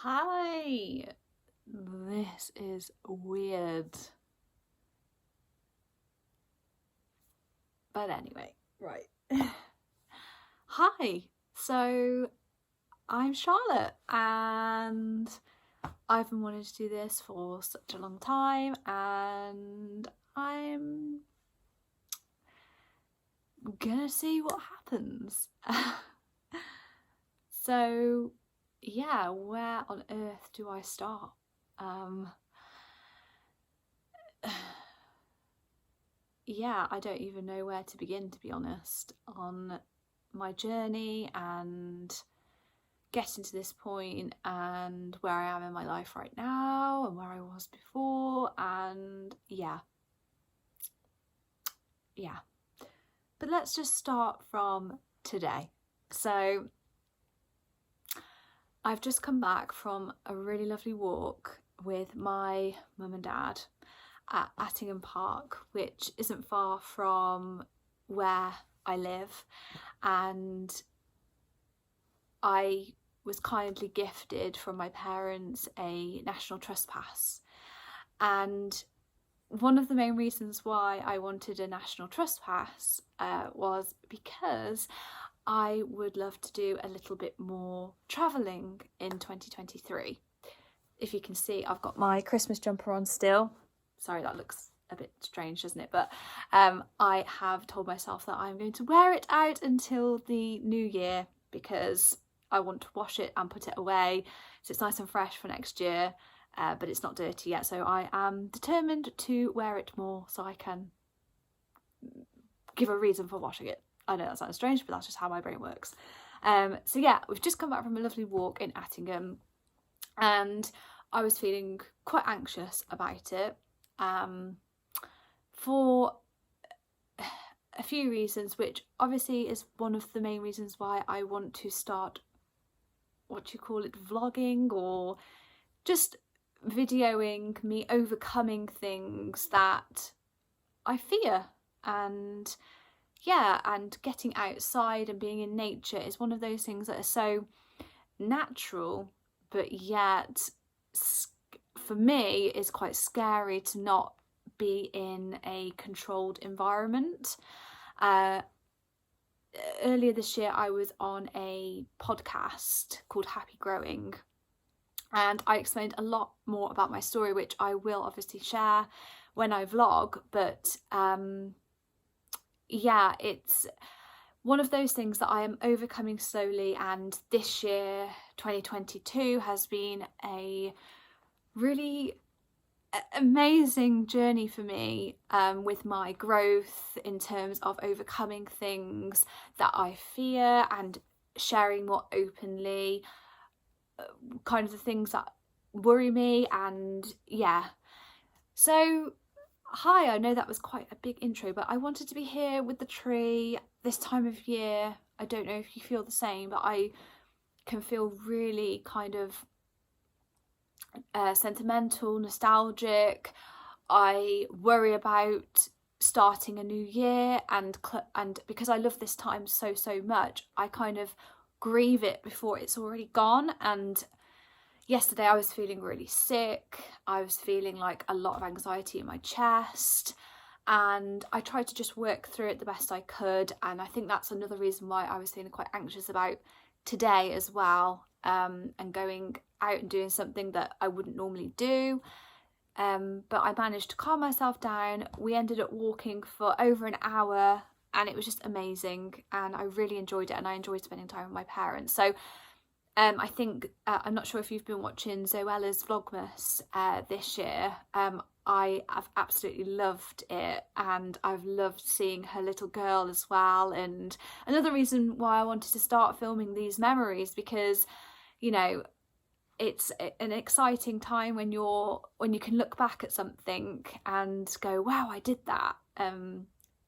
Hi, this is weird. But anyway, right. Hi, so I'm Charlotte and I've been wanting to do this for such a long time and I'm gonna see what happens. So, yeah, where on earth do I start? Yeah, I don't even know where to begin, to be honest, on my journey and getting to this point and where I am in my life right now and where I was before, and yeah. But let's just start from today. So I've just come back from a really lovely walk with my mum and dad at Attingham Park, which isn't far from where I live, and I was kindly gifted from my parents a National Trust pass. And one of the main reasons why I wanted a National Trust pass was because I would love to do a little bit more travelling in 2023. If you can see, I've got my Christmas jumper on still. Sorry, that looks a bit strange, doesn't it? But I have told myself that I'm going to wear it out until the new year because I want to wash it and put it away so it's nice and fresh for next year, but it's not dirty yet. So I am determined to wear it more so I can give a reason for washing it. I know that sounds strange, but that's just how my brain works. So yeah, we've just come back from a lovely walk in Attingham and I was feeling quite anxious about it for a few reasons, which obviously is one of the main reasons why I want to start, what do you call it, vlogging or just videoing me overcoming things that I fear. And yeah, and getting outside and being in nature is one of those things that are so natural, but yet for me is quite scary to not be in a controlled environment. Earlier this year I was on a podcast called Happy Growing and I explained a lot more about my story, which I will obviously share when I vlog, but yeah, it's one of those things that I am overcoming slowly, and this year 2022 has been a really amazing journey for me with my growth in terms of overcoming things that I fear and sharing more openly kind of the things that worry me. And yeah, so hi, I know that was quite a big intro, but I wanted to be here with the tree this time of year. I don't know if you feel the same, but I can feel really kind of sentimental, nostalgic. I worry about starting a new year, and because I love this time so much, I kind of grieve it before it's already gone. And yesterday I was feeling really sick. I was feeling like a lot of anxiety in my chest, and I tried to just work through it the best I could. And I think that's another reason why I was feeling quite anxious about today as well, and going out and doing something that I wouldn't normally do. But I managed to calm myself down. We ended up walking for over an hour and it was just amazing, and I really enjoyed it, and I enjoyed spending time with my parents. So I think, I'm not sure if you've been watching Zoella's Vlogmas this year. I have absolutely loved it, and I've loved seeing her little girl as well. And another reason why I wanted to start filming these memories, because, you know, it's an exciting time when you can look back at something and go, wow, I did that.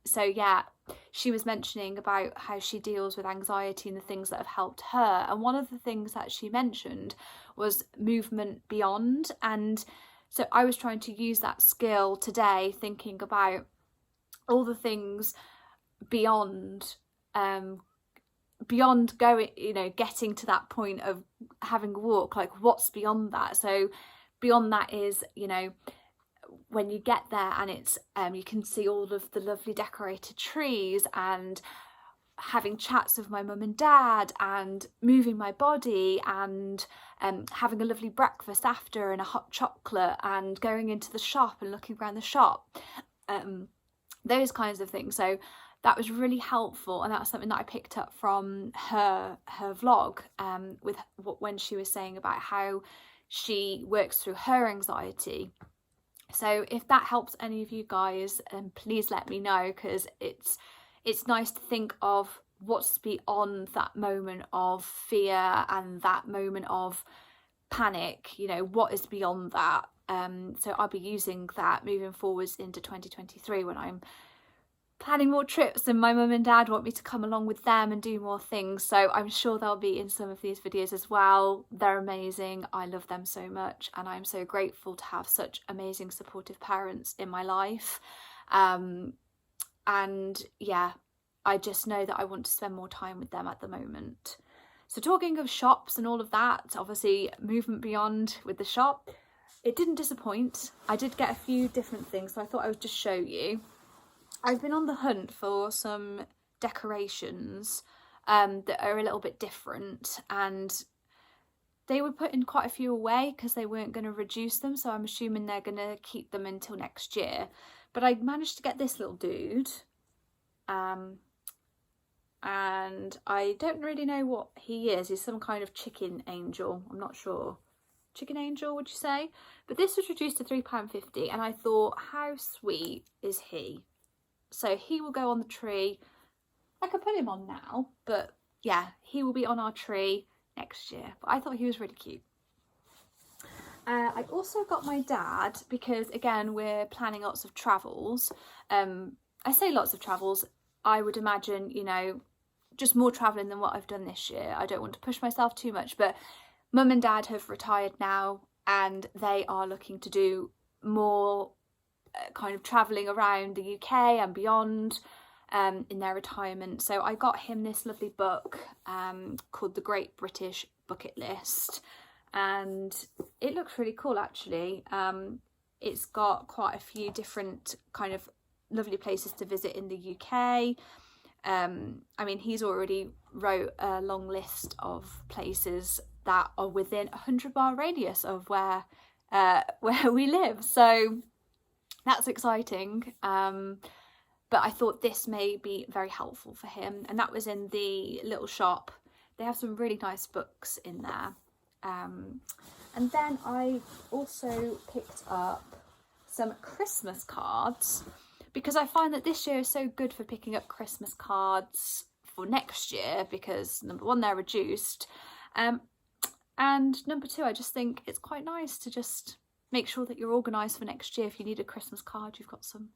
So yeah, she was mentioning about how she deals with anxiety and the things that have helped her, and one of the things that she mentioned was movement beyond. And so I was trying to use that skill today, thinking about all the things beyond beyond going, you know, getting to that point of having a walk, like what's beyond that? So beyond that is, you know, when you get there and it's you can see all of the lovely decorated trees, and having chats with my mum and dad, and moving my body, and having a lovely breakfast after, and a hot chocolate, and going into the shop and looking around the shop, those kinds of things. So that was really helpful, and that's something that I picked up from her vlog, with when she was saying about how she works through her anxiety. So if that helps any of you guys, please let me know, because it's nice to think of what's beyond that moment of fear and that moment of panic, you know, what is beyond that. So I'll be using that moving forwards into 2023 when I'm planning more trips and my mum and dad want me to come along with them and do more things. So I'm sure they'll be in some of these videos as well. They're amazing. I love them so much, and I'm so grateful to have such amazing supportive parents in my life. And yeah, I just know that I want to spend more time with them at the moment. So talking of shops and all of that, obviously movement beyond with the shop, it didn't disappoint. I did get a few different things, so I thought I would just show you. I've been on the hunt for some decorations that are a little bit different, and they were putting quite a few away because they weren't going to reduce them, so I'm assuming they're going to keep them until next year. But I managed to get this little dude, and I don't really know what he is. He's some kind of chicken angel, I'm not sure. Chicken angel, would you say? But this was reduced to £3.50, and I thought, how sweet is he? So he will go on the tree. I could put him on now, but yeah, he will be on our tree next year. But I thought he was really cute. I also got my dad, because again, we're planning lots of travels. I say lots of travels, I would imagine, you know, just more travelling than what I've done this year. I don't want to push myself too much, but mum and dad have retired now, and they are looking to do more kind of travelling around the UK and beyond in their retirement. So I got him this lovely book called The Great British Bucket List, and it looks really cool actually. It's got quite a few different kind of lovely places to visit in the UK. I mean, he's already wrote a long list of places that are within a 100-mile radius of where we live, so that's exciting. But I thought this may be very helpful for him, and that was in the little shop. They have some really nice books in there. And then I also picked up some Christmas cards, because I find that this year is so good for picking up Christmas cards for next year, because number one, they're reduced, and number two, I just think it's quite nice to just make sure that you're organised for next year. If you need a Christmas card, you've got some.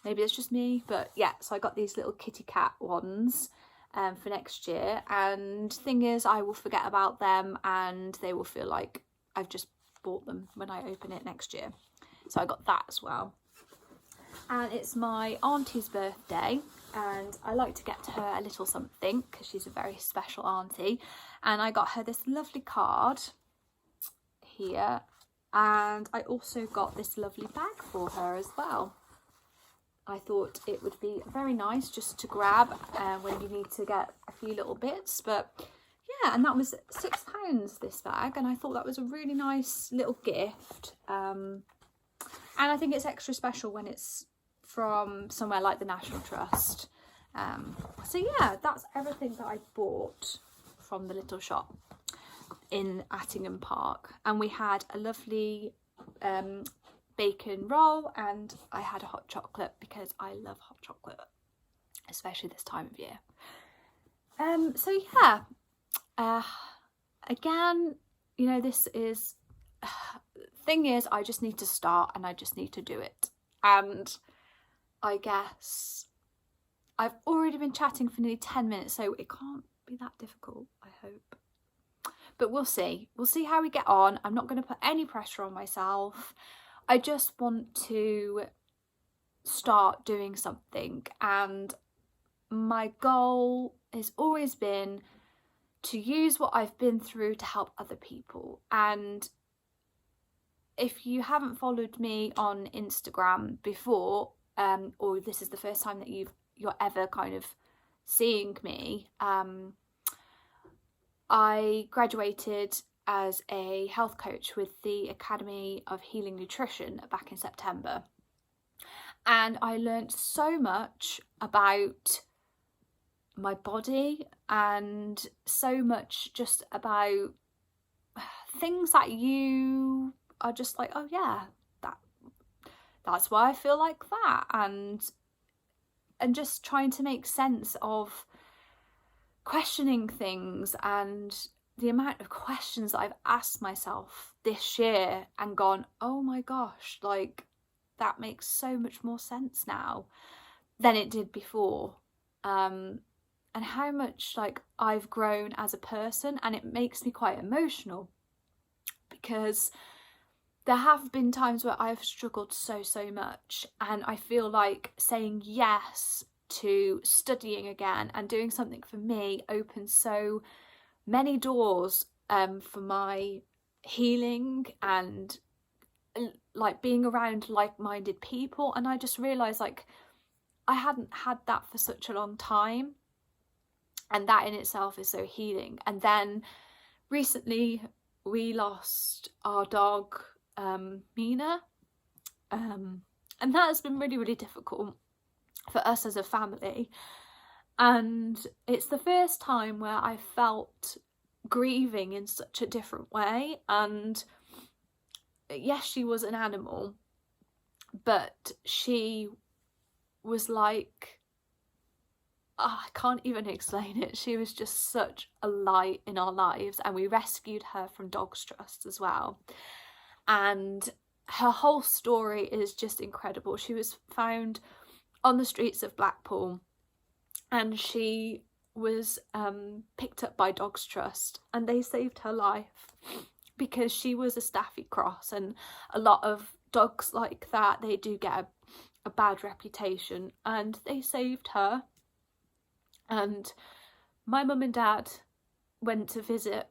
Maybe it's just me, but yeah, so I got these little kitty cat ones for next year, and thing is, I will forget about them and they will feel like I've just bought them when I open it next year. So I got that as well. And it's my auntie's birthday, and I like to get her a little something because she's a very special auntie, and I got her this lovely card here, and I also got this lovely bag for her as well. I thought it would be very nice just to grab when you need to get a few little bits. But yeah, and that was £6, this bag, and I thought that was a really nice little gift. And I think it's extra special when it's from somewhere like the National Trust. So yeah, that's everything that I bought from the little shop in Attingham Park. And we had a lovely bacon roll, and I had a hot chocolate because I love hot chocolate, especially this time of year. So yeah, again, you know, this is, thing is, I just need to start and I just need to do it. And I guess I've already been chatting for nearly 10 minutes, so it can't be that difficult, I hope. But we'll see. We'll see how we get on. I'm not going to put any pressure on myself. I just want to start doing something, and my goal has always been to use what I've been through to help other people. And if you haven't followed me on Instagram before, or this is the first time that you're ever kind of seeing me, I graduated as a health coach with the Academy of Healing Nutrition back in September. And I learned so much about my body and so much just about things that you are just like, oh yeah, that's why I feel like that, and just trying to make sense of questioning things, and the amount of questions that I've asked myself this year and gone, oh my gosh, like that makes so much more sense now than it did before, and how much like I've grown as a person. And it makes me quite emotional because there have been times where I've struggled so much, and I feel like saying yes to studying again and doing something for me opens so many doors for my healing and like being around like-minded people. And I just realised like I hadn't had that for such a long time, and that in itself is so healing. And then recently we lost our dog, Mina, and that has been really difficult for us as a family. And it's the first time where I felt grieving in such a different way. And yes, she was an animal, but she was like, oh, I can't even explain it. She was just such a light in our lives, and we rescued her from Dogs Trust as well. And her whole story is just incredible. She was found on the streets of Blackpool, and she was picked up by Dogs Trust, and they saved her life because she was a Staffy Cross, and a lot of dogs like that, they do get a bad reputation, and they saved her. And my mum and dad went to visit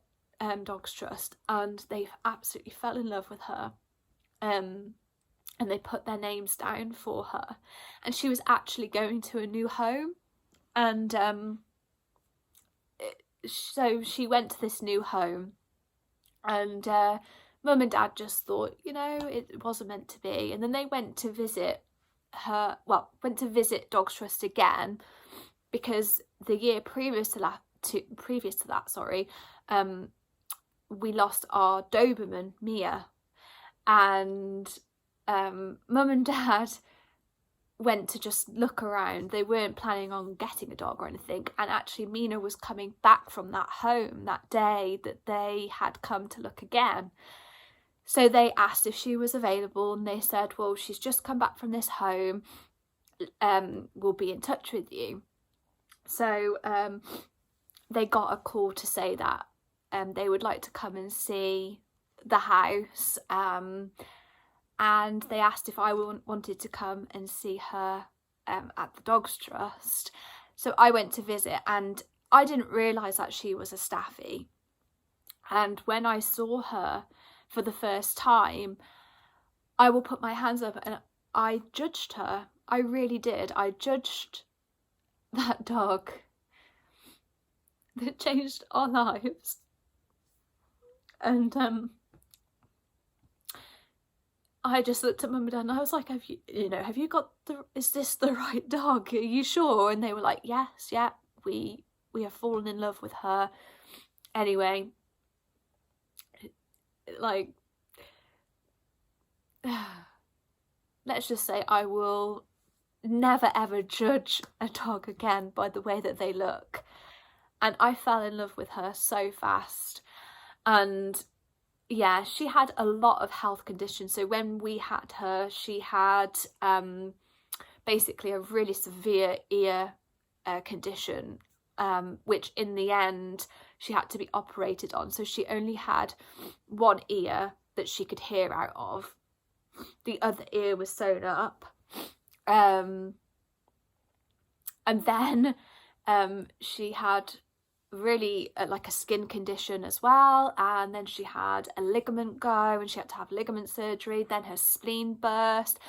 Dogs Trust, and they absolutely fell in love with her, and they put their names down for her, and she was actually going to a new home. And so she went to this new home, and mum and dad just thought, you know, it wasn't meant to be. And then they went to visit Dogs Trust again, because the year previous to that, we lost our Doberman, Mia. And mum and dad went to just look around. They weren't planning on getting a dog or anything, and actually Mina was coming back from that home that day that they had come to look again. So they asked if she was available, and they said, well, she's just come back from this home, we'll be in touch with you. So they got a call to say that they would like to come and see the house, and they asked if I wanted to come and see her at the Dogs Trust. So I went to visit, and I didn't realise that she was a Staffy. And when I saw her for the first time, I will put my hands up and I judged her. I really did. I judged that dog that changed our lives. And I just looked at mum and dad, and I was like, is this the right dog? Are you sure? And they were like, yes, yeah, we have fallen in love with her. Anyway, like, let's just say I will never ever judge a dog again by the way that they look. And I fell in love with her so fast. And yeah, she had a lot of health conditions. So when we had her, she had basically a really severe ear condition, which in the end she had to be operated on. So she only had one ear that she could hear out of. The other ear was sewn up. And then She had really like a skin condition as well, and then she had a ligament go and she had to have ligament surgery, then her spleen burst.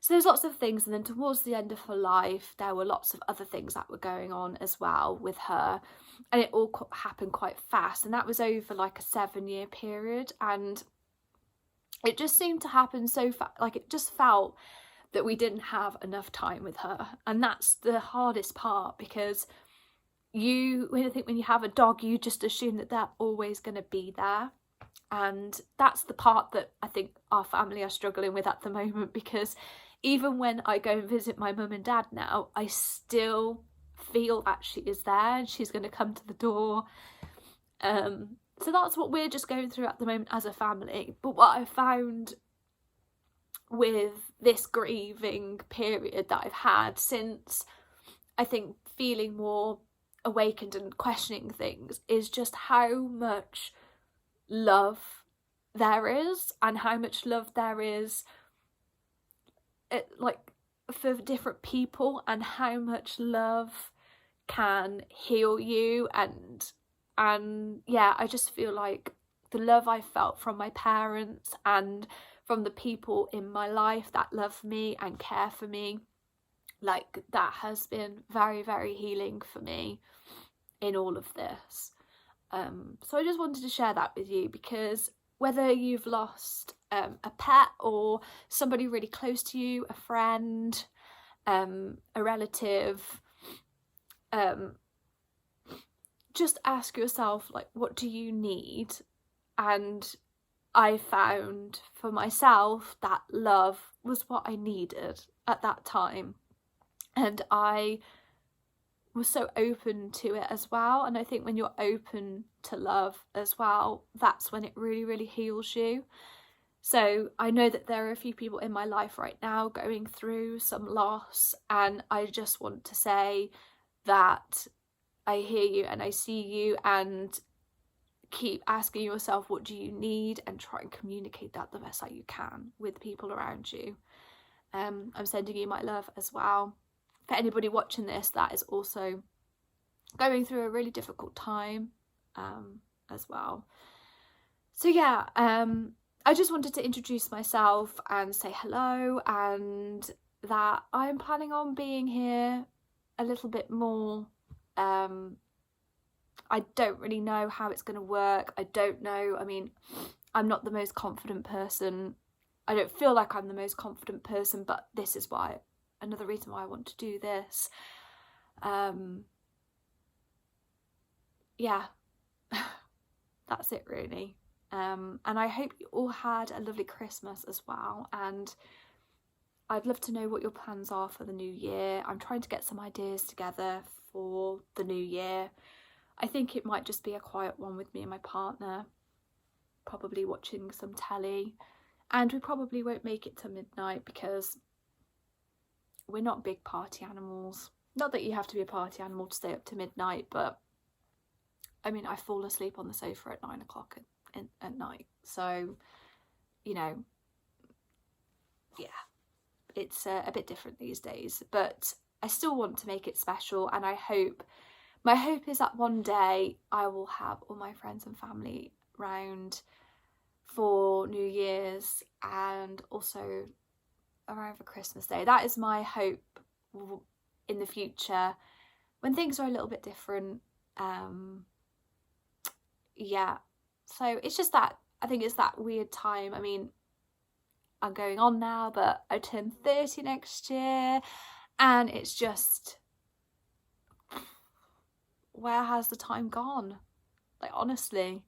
So there's lots of things, and then towards the end of her life there were lots of other things that were going on as well with her, and it all happened quite fast, and that was over like a 7-year period, and it just seemed to happen so fast. Like, it just felt that we didn't have enough time with her, and that's the hardest part, because I think when you have a dog, you just assume that they're always going to be there, and that's the part that I think our family are struggling with at the moment, because even when I go and visit my mum and dad now, I still feel that she is there and she's going to come to the door. So that's what we're just going through at the moment as a family. But what I found with this grieving period that I've had since, I think, feeling more awakened and questioning things, is just how much love there is, and how much love there is like for different people, and how much love can heal you. And yeah, I just feel like the love I felt from my parents and from the people in my life that love me and care for me, like, that has been very, very healing for me in all of this. So I just wanted to share that with you, because whether you've lost a pet or somebody really close to you, a friend, a relative, just ask yourself, like, what do you need? And I found for myself that love was what I needed at that time, and I was so open to it as well. And I think when you're open to love as well, that's when it really, really heals you. So I know that there are a few people in my life right now going through some loss, and I just want to say that I hear you and I see you, and keep asking yourself, what do you need, and try and communicate that the best that you can with people around you. I'm sending you my love as well. For anybody watching this that is also going through a really difficult time as well. So yeah, I just wanted to introduce myself and say hello, and that I'm planning on being here a little bit more. I don't really know how it's going to work. I don't know. I mean, I'm not the most confident person. I don't feel like I'm the most confident person, but this is why, another reason why I want to do this. Yeah, that's it really. And I hope you all had a lovely Christmas as well, and I'd love to know what your plans are for the new year. I'm trying to get some ideas together for the new year. I think it might just be a quiet one with me and my partner, probably watching some telly, and we probably won't make it to midnight because we're not big party animals. Not that you have to be a party animal to stay up to midnight, but I mean, I fall asleep on the sofa at 9 o'clock at night, so, you know, yeah, it's a bit different these days, but I still want to make it special, and my hope is that one day I will have all my friends and family round for New Year's, and also around for Christmas Day. That is my hope in the future, when things are a little bit different. Yeah, so it's just that, I think it's that weird time. I mean, I'm going on now, but I turn 30 next year, and it's just, where has the time gone? Like, honestly.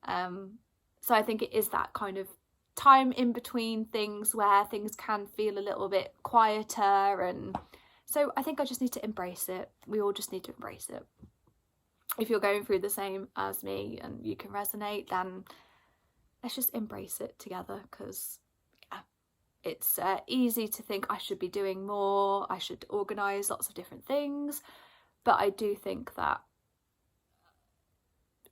So I think it is that kind of time in between things where things can feel a little bit quieter, and so I think I just need to embrace it. We all just need to embrace it. If you're going through the same as me and you can resonate, then let's just embrace it together, because yeah, it's easy to think I should be doing more, I should organise lots of different things, but I do think that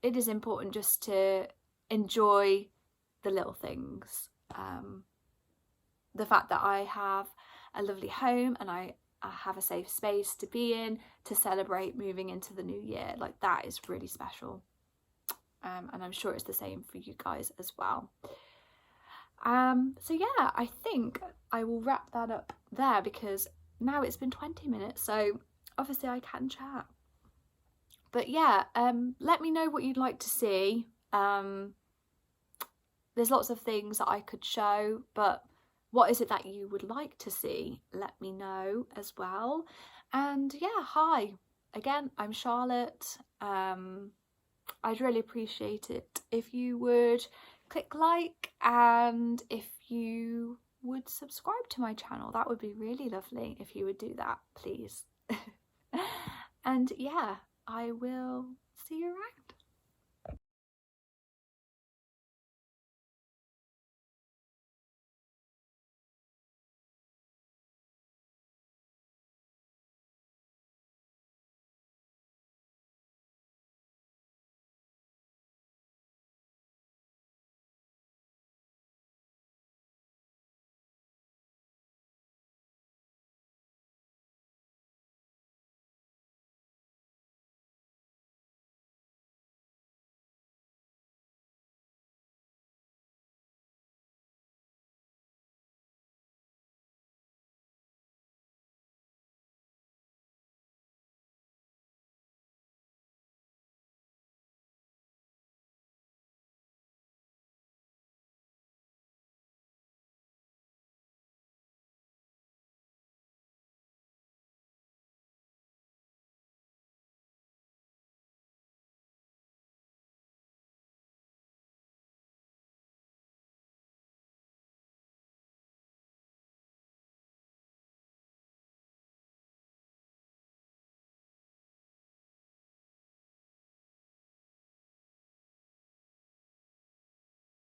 it is important just to enjoy the little things. The fact that I have a lovely home, and I have a safe space to be in, to celebrate moving into the new year. Like, that is really special. And I'm sure it's the same for you guys as well. So yeah, I think I will wrap that up there, because now it's been 20 minutes, so obviously I can chat. But yeah, let me know what you'd like to see. There's lots of things that I could show, but what is it that you would like to see? Let me know as well. And yeah, hi again, I'm Charlotte. I'd really appreciate it if you would click like, and if you would subscribe to my channel. That would be really lovely if you would do that, please. And yeah, I will see you around.